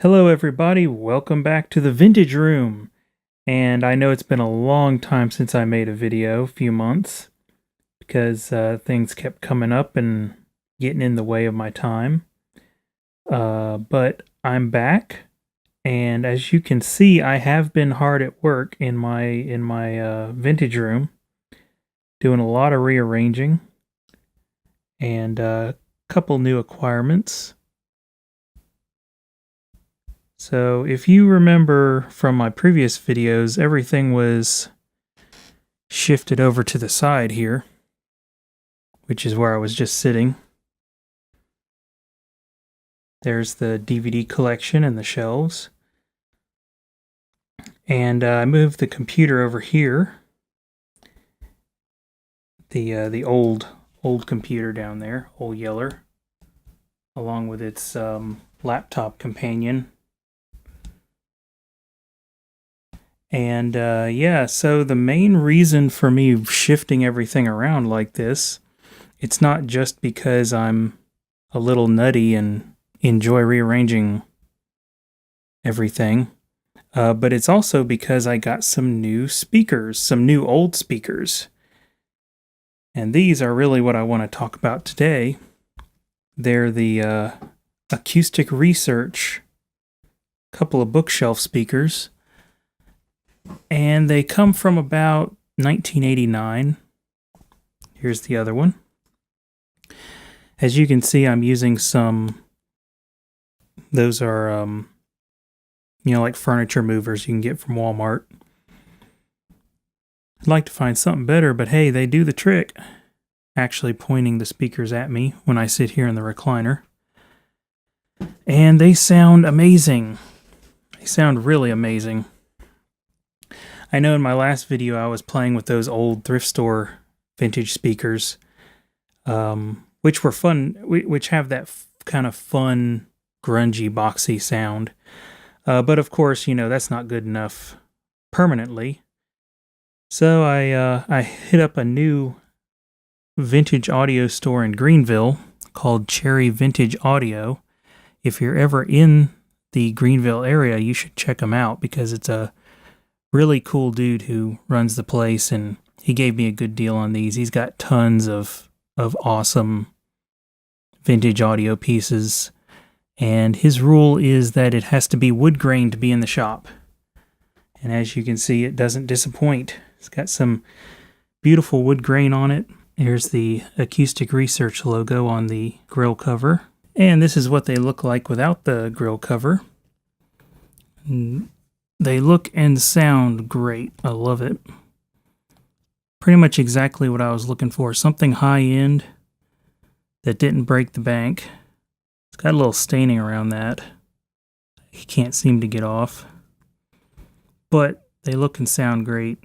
Hello, everybody. Welcome back to the Vintage Room. And I know it's been a long time since I made a video, a few months, because things kept coming up and getting in the way of my time. But I'm back, and as you can see, I have been hard at work in my vintage room, doing a lot of rearranging and a couple new acquirements. So if you remember from my previous videos, everything was shifted over to the side here, which is where I was just sitting. There's the DVD collection and the shelves. And I moved the computer over here. The old computer down there, old Yeller, along with its laptop companion. And yeah, so the main reason for me shifting everything around like this, it's not just because I'm a little nutty and enjoy rearranging everything, but it's also because I got some new speakers, some new old speakers. And these are really what I want to talk about today. They're the Acoustic Research couple of bookshelf speakers. And they come from about 1989. Here's the other one. As you can see, I'm using some, those are, like furniture movers you can get from Walmart. I'd like to find something better, but hey, they do the trick. Actually pointing the speakers at me when I sit here in the recliner. And they sound amazing. They sound really amazing. I know in my last video I was playing with those old thrift store vintage speakers, which were fun, which have that kind of fun, grungy, boxy sound. But of course, that's not good enough permanently. So I hit up a new vintage audio store in Greenville called Cherry Vintage Audio. If you're ever in the Greenville area, you should check them out because it's a really cool dude who runs the place, and he gave me a good deal on these. He's got tons of awesome vintage audio pieces, and his rule is that it has to be wood grain to be in the shop. And as you can see, it doesn't disappoint. It's got some beautiful wood grain on it. Here's the Acoustic Research logo on the grill cover. And this is what they look like without the grill cover. They look and sound great. I love it. Pretty much exactly what I was looking for. Something high-end that didn't break the bank. It's got a little staining around that. You can't seem to get off. But they look and sound great.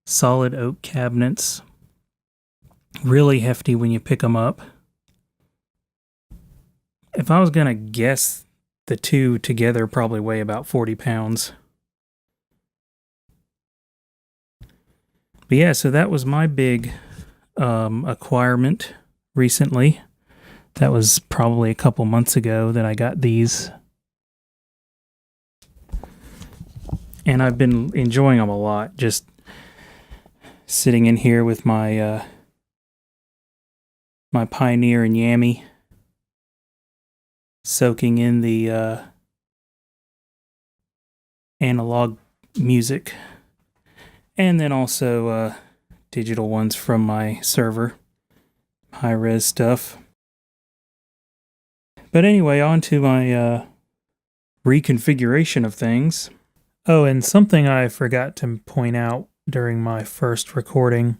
Solid oak cabinets. Really hefty when you pick them up. If I was going to guess, the two together probably weigh about 40 pounds. But yeah, so that was my big acquirement recently. That was probably a couple months ago that I got these. And I've been enjoying them a lot, just sitting in here with my my Pioneer and Yami, soaking in the analog music, and then also digital ones from my server, high-res stuff. But anyway, on to my reconfiguration of things. Oh, and something I forgot to point out during my first recording.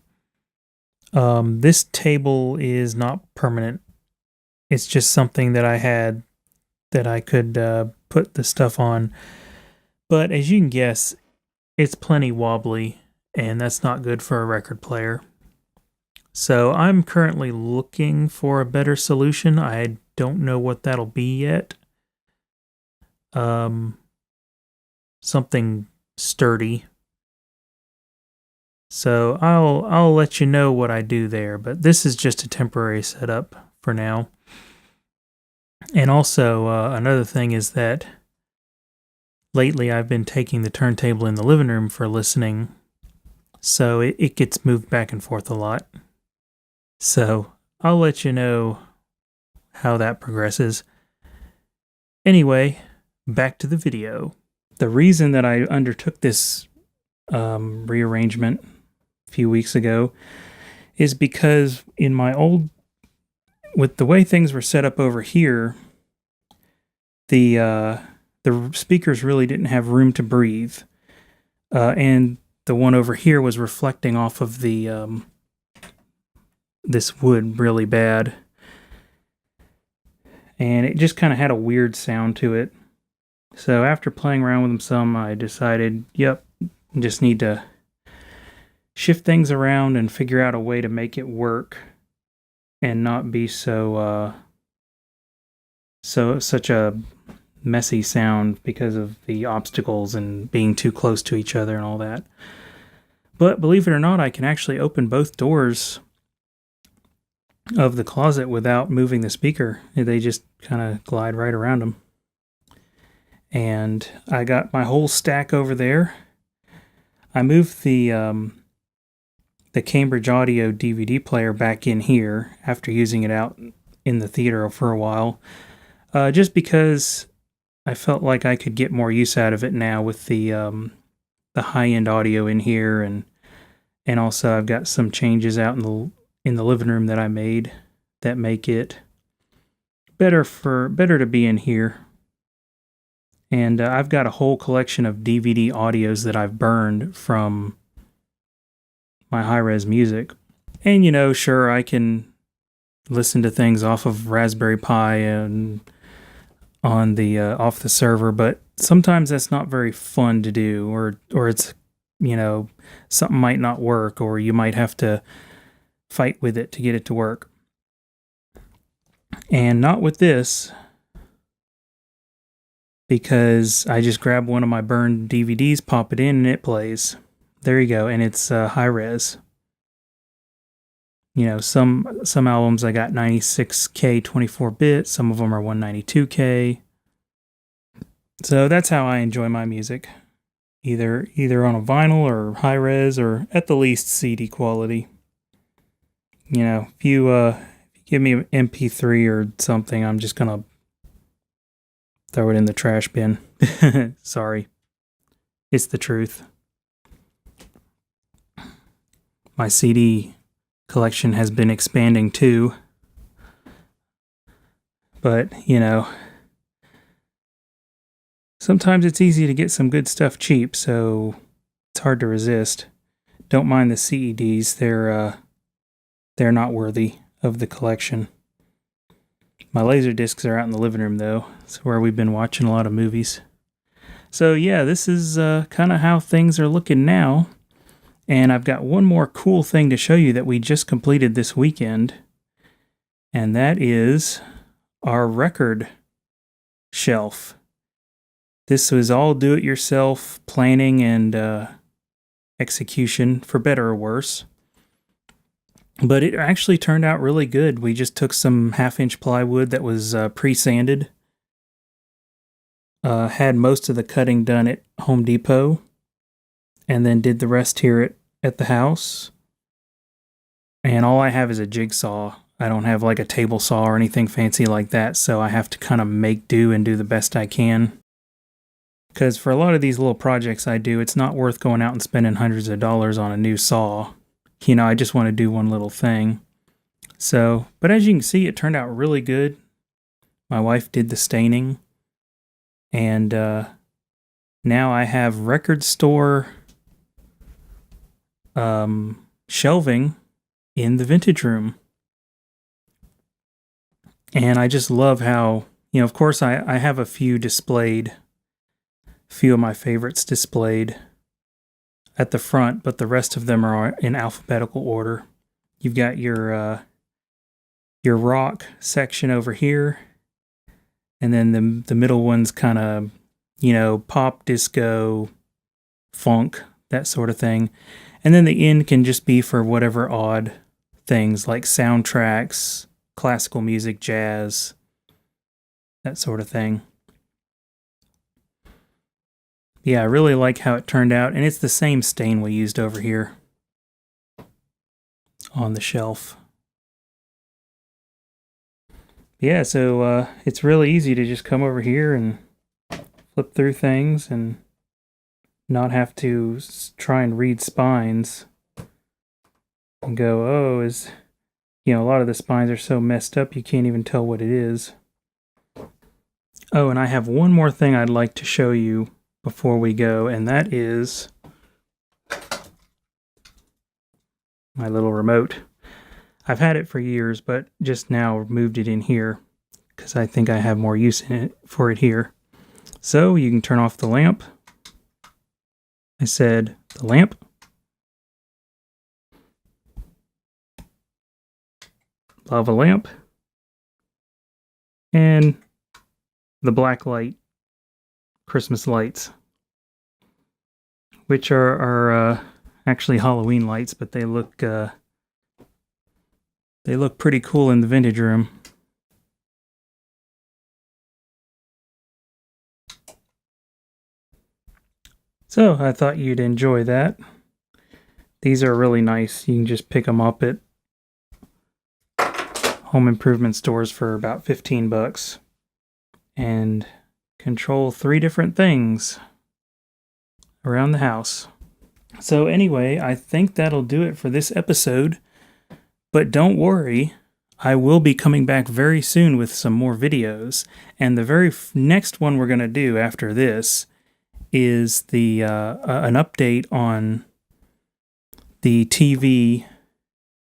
This table is not permanent. It's just something that I had that I could put the stuff on. But as you can guess, it's plenty wobbly, and that's not good for a record player. So I'm currently looking for a better solution. I don't know what that'll be yet. Something sturdy. So I'll let you know what I do there, but this is just a temporary setup for now. And also, another thing is that lately I've been taking the turntable in the living room for listening, so it gets moved back and forth a lot. So I'll let you know how that progresses. Anyway, back to the video. The reason that I undertook this rearrangement a few weeks ago is because in my old, with the way things were set up over here, the speakers really didn't have room to breathe, and the one over here was reflecting off of the this wood really bad, and it just kind of had a weird sound to it. So after playing around with them some, I decided, yep, just need to shift things around and figure out a way to make it work and not be such a messy sound because of the obstacles and being too close to each other and all that. But believe it or not, I can actually open both doors of the closet without moving the speaker. They just kind of glide right around them. And I got my whole stack over there. I moved the Cambridge Audio DVD player back in here after using it out in the theater for a while, just because I felt like I could get more use out of it now with the high-end audio in here, and also I've got some changes out in the living room that I made that make it better to be in here. And I've got a whole collection of DVD audios that I've burned from my high-res music. And, sure, I can listen to things off of Raspberry Pi and on the off the server, but sometimes that's not very fun to do, or it's, something might not work, or you might have to fight with it to get it to work. And not with this, because I just grab one of my burned DVDs, pop it in, and it plays. There you go, and it's high res. Some albums I got 96K 24-bit, some of them are 192K. So that's how I enjoy my music. Either on a vinyl or high res, or at the least CD quality. If you give me an MP3 or something, I'm just gonna throw it in the trash bin. Sorry. It's the truth. My CD collection has been expanding too. But, sometimes it's easy to get some good stuff cheap, so it's hard to resist. Don't mind the CEDs. They're not worthy of the collection. My laser discs are out in the living room, though. It's where we've been watching a lot of movies. So yeah, this is kind of how things are looking now. And I've got one more cool thing to show you that we just completed this weekend. And that is our record shelf. This was all do-it-yourself planning and execution, for better or worse. But it actually turned out really good. We just took some half-inch plywood that was pre-sanded. Had most of the cutting done at Home Depot. And then did the rest here at the house. And all I have is a jigsaw. I don't have like a table saw or anything fancy like that, so I have to kind of make do and do the best I can. Because for a lot of these little projects I do, it's not worth going out and spending hundreds of dollars on a new saw. I just want to do one little thing. So, but as you can see, it turned out really good. My wife did the staining. And now I have record store shelving in the vintage room. And I just love how, of course I have a few of my favorites displayed at the front, but the rest of them are in alphabetical order. You've got your rock section over here, and then the middle one's kind of, pop, disco, funk, that sort of thing. And then the end can just be for whatever odd things like soundtracks, classical music, jazz, that sort of thing. Yeah, I really like how it turned out, and it's the same stain we used over here on the shelf. Yeah, so it's really easy to just come over here and flip through things and not have to try and read spines and go, oh, a lot of the spines are so messed up you can't even tell what it is. Oh, and I have one more thing I'd like to show you before we go, and that is my little remote. I've had it for years, but just now moved it in here because I think I have more use for it here. So you can turn off the lamp. I said the lamp. Lava lamp. And the black light Christmas lights, which are actually Halloween lights, but they look pretty cool in the vintage room. So I thought you'd enjoy that. These are really nice. You can just pick them up at home improvement stores for about $15 and control 3 different things around the house. So anyway, I think that'll do it for this episode. But don't worry, I will be coming back very soon with some more videos. And the very next one we're going to do after this is an update on the TV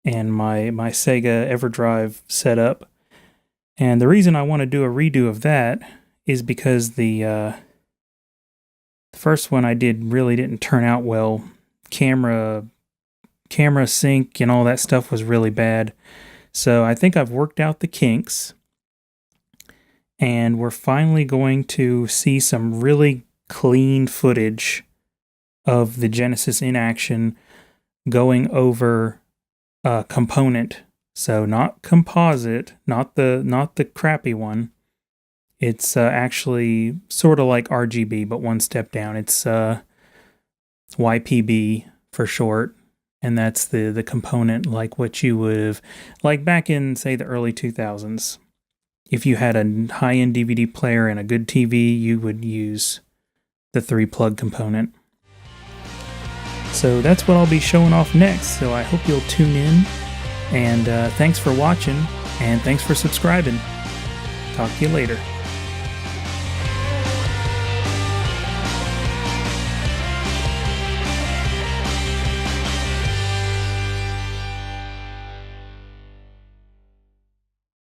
and my Sega EverDrive setup. And the reason I want to do a redo of that is because the first one I did really didn't turn out well. Camera sync and all that stuff was really bad. So I think I've worked out the kinks, and we're finally going to see some really clean footage of the Genesis in action going over a component. So not composite, not the crappy one. It's actually sort of like RGB, but one step down. It's YPB for short, and that's the component like what you would have, like back in, say, the early 2000s. If you had a high-end DVD player and a good TV, you would use the 3-plug component. So that's what I'll be showing off next, so I hope you'll tune in, and thanks for watching, and thanks for subscribing. Talk to you later.